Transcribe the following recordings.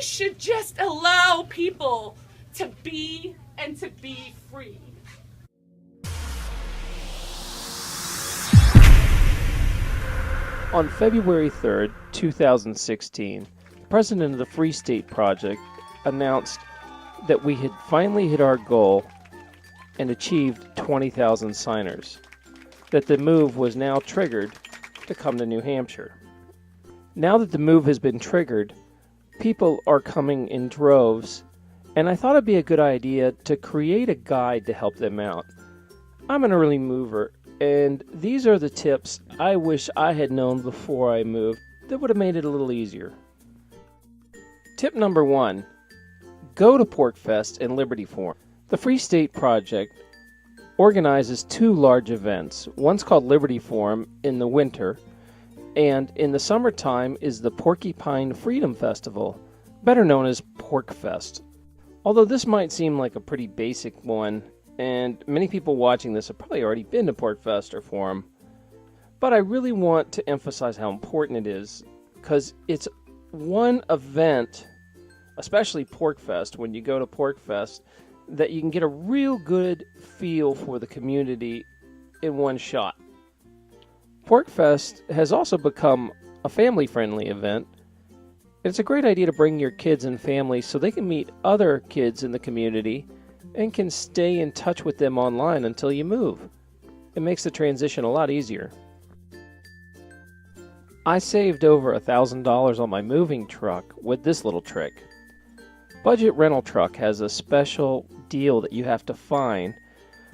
should just allow people to be and to be free. On February 3rd, 2016, the president of the Free State Project announced that we had finally hit our goal and achieved 20,000 signers, that the move was now triggered to come to New Hampshire. Now that the move has been triggered, people are coming in droves, and I thought it'd be a good idea to create a guide to help them out. I'm an early mover, and these are the tips I wish I had known before I moved that would have made it a little easier. Tip number 1, go to PorcFest and Liberty Forum. The Free State Project organizes 2 large events. One's called Liberty Forum in the winter, and in the summertime is the Porcupine Freedom Festival, better known as PorcFest. Although this might seem like a pretty basic one, and many people watching this have probably already been to PorcFest or Forum, but I really want to emphasize how important it is, because it's one event, especially PorcFest, when you go to PorcFest, that you can get a real good feel for the community in one shot. PorcFest has also become a family-friendly event. It's a great idea to bring your kids and family so they can meet other kids in the community and can stay in touch with them online until you move. It makes the transition a lot easier. I saved over $1,000 on my moving truck with this little trick. Budget Rental Truck has a special deal that you have to find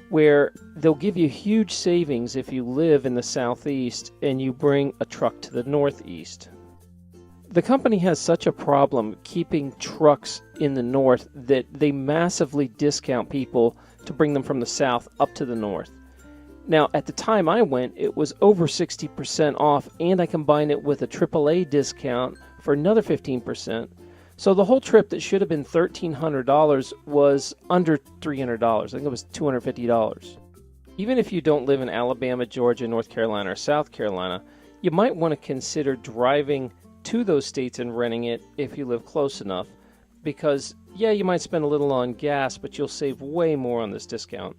where they'll give you huge savings if you live in the southeast and you bring a truck to the northeast. The company has such a problem keeping trucks in the north that they massively discount people to bring them from the south up to the north. Now, at the time I went, it was over 60% off, and I combined it with a AAA discount for another 15%. So the whole trip that should have been $1,300 was under $300. I think it was $250. Even if you don't live in Alabama, Georgia, North Carolina, or South Carolina, you might want to consider driving to those states and renting it if you live close enough, because yeah, you might spend a little on gas, but you'll save way more on this discount.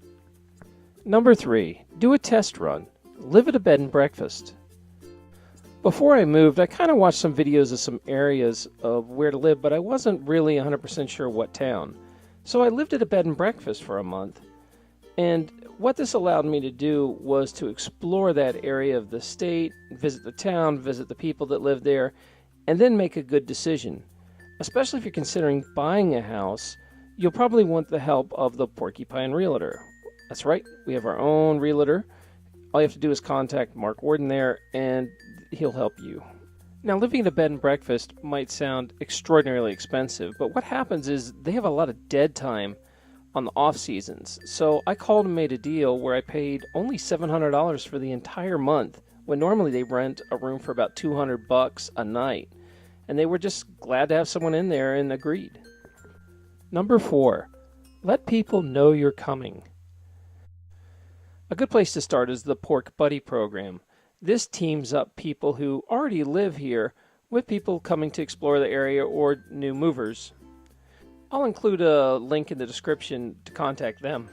Number 3, do a test run. Live at a bed and breakfast. Before I moved, I kind of watched some videos of some areas of where to live, but I wasn't really 100% sure what town. So I lived at a bed and breakfast for a month. And what this allowed me to do was to explore that area of the state, visit the town, visit the people that live there, and then make a good decision. Especially if you're considering buying a house, you'll probably want the help of the Porcupine Realtor. That's right, we have our own realtor. All you have to do is contact Mark Warden there, and he'll help you. Now, living at a bed and breakfast might sound extraordinarily expensive, but what happens is they have a lot of dead time on the off seasons. So I called and made a deal where I paid only $700 for the entire month, when normally they rent a room for about $200 a night. And they were just glad to have someone in there and agreed. Number 4, let people know you're coming. A good place to start is the Pork Buddy program. This teams up people who already live here with people coming to explore the area or new movers. I'll include a link in the description to contact them.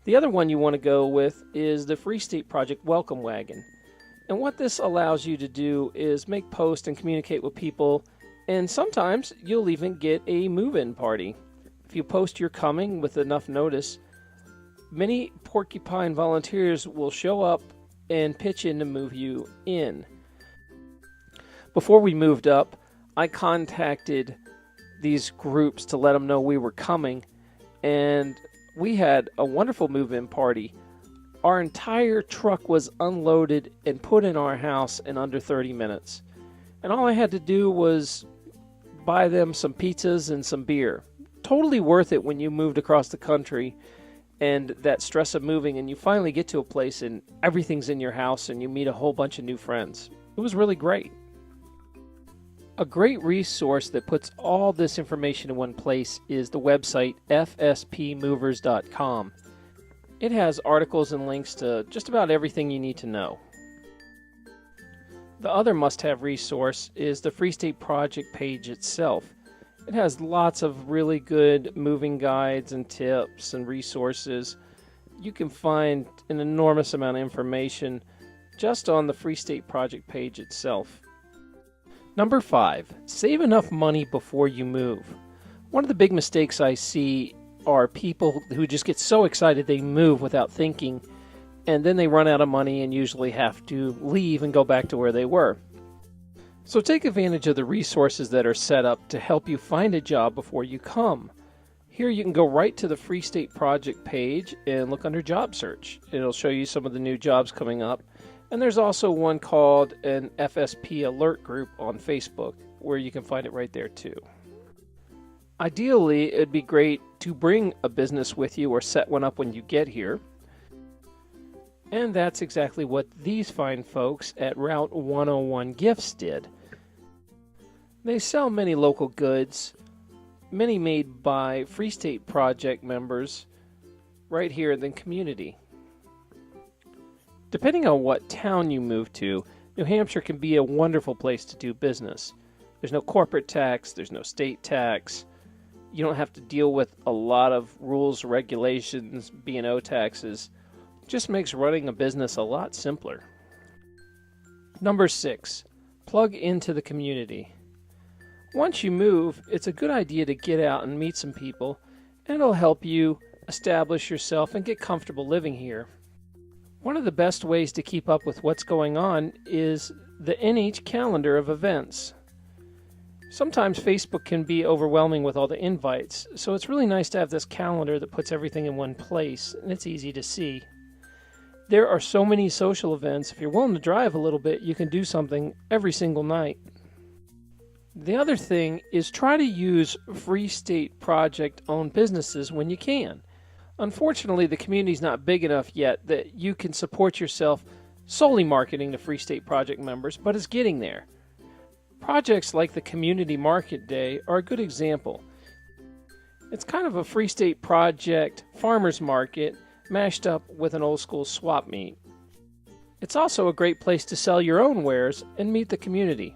The other one you want to go with is the Free State Project Welcome Wagon. And what this allows you to do is make posts and communicate with people, and sometimes you'll even get a move-in party. If you post you're coming with enough notice, many Porcupine volunteers will show up and pitch in to move you in. Before we moved up, I contacted these groups to let them know we were coming, and we had a wonderful move-in party. Our entire truck was unloaded and put in our house in under 30 minutes. And all I had to do was buy them some pizzas and some beer. Totally worth it when you moved across the country and that stress of moving, and you finally get to a place and everything's in your house and you meet a whole bunch of new friends. It was really great. A great resource that puts all this information in one place is the website fspmovers.com. It has articles and links to just about everything you need to know. The other must-have resource is the Free State Project page itself. It has lots of really good moving guides and tips and resources. You can find an enormous amount of information just on the Free State Project page itself. Number 5, save enough money before you move. One of the big mistakes I see are people who just get so excited they move without thinking, and then they run out of money and usually have to leave and go back to where they were. So take advantage of the resources that are set up to help you find a job before you come. Here you can go right to the Free State Project page and look under Job Search. It'll show you some of the new jobs coming up. And there's also one called an FSP alert group on Facebook where you can find it right there too. Ideally, it'd be great to bring a business with you or set one up when you get here. And that's exactly what these fine folks at Route 101 Gifts did. They sell many local goods, many made by Free State Project members right here in the community. Depending on what town you move to, New Hampshire can be a wonderful place to do business. There's no corporate tax, there's no state tax. You don't have to deal with a lot of rules, regulations, B&O taxes. Just makes running a business a lot simpler. Number 6, plug into the community. Once you move, it's a good idea to get out and meet some people, and it'll help you establish yourself and get comfortable living here. One of the best ways to keep up with what's going on is the NH calendar of events. Sometimes Facebook can be overwhelming with all the invites, so it's really nice to have this calendar that puts everything in one place, and it's easy to see. There are so many social events. If you're willing to drive a little bit, you can do something every single night. The other thing is try to use Free State Project-owned businesses when you can. Unfortunately, the community's not big enough yet that you can support yourself solely marketing to Free State Project members, but it's getting there. Projects like the Community Market Day are a good example. It's kind of a Free State Project farmers market mashed up with an old school swap meet. It's also a great place to sell your own wares and meet the community.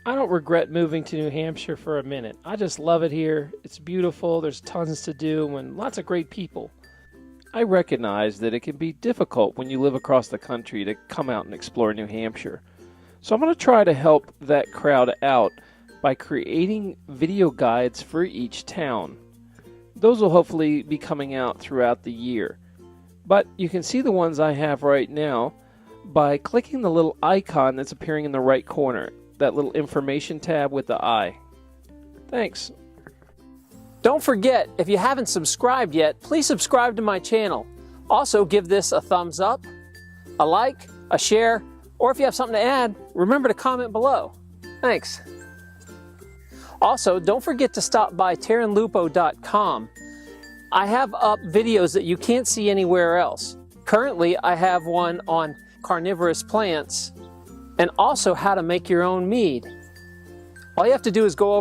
I don't regret moving to New Hampshire for a minute. I just love it here. It's beautiful, there's tons to do, and lots of great people. I recognize that it can be difficult when you live across the country to come out and explore New Hampshire. So I'm going to try to help that crowd out by creating video guides for each town. Those will hopefully be coming out throughout the year. But you can see the ones I have right now by clicking the little icon that's appearing in the right corner, that little information tab with the eye. Thanks. Don't forget, if you haven't subscribed yet, please subscribe to my channel. Also, give this a thumbs up, a like, a share, or if you have something to add, remember to comment below. Thanks. Also, don't forget to stop by terranlupo.com. I have up videos that you can't see anywhere else. Currently, I have one on carnivorous plants and also how to make your own mead. All you have to do is go over